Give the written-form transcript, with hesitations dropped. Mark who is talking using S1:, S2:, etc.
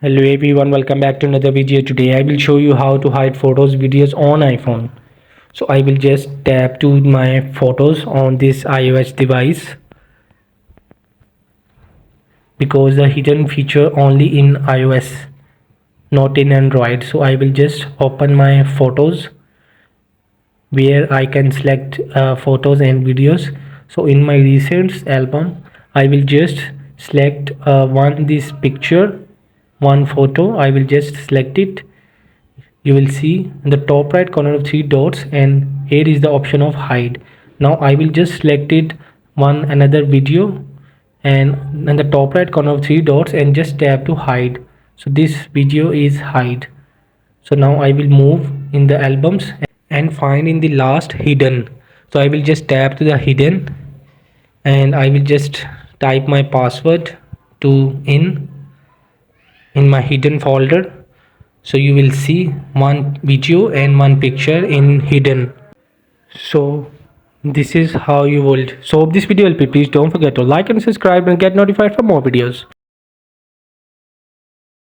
S1: Hello everyone, welcome back to another video. Today I will show you how to hide photos videos on iPhone. So I will just tap to my photos on this iOS device because the hidden feature only in iOS, not in Android. So I will just open my photos where I can select photos and videos. So in my recent album I will just select this picture, one photo. I will just select it. You will see in the top right corner of three dots, and here is the option of hide. Now I will just select it one another video, and in the top right corner of three dots and just tap to hide. So this video is hide. So now I will move in the albums and find in the last hidden. So I will just tap to the hidden and I will just type my password to in my hidden folder. So you will see one video and one picture in hidden. So this is how you will. So if this video helped you, please don't forget to like and subscribe and get notified for more videos.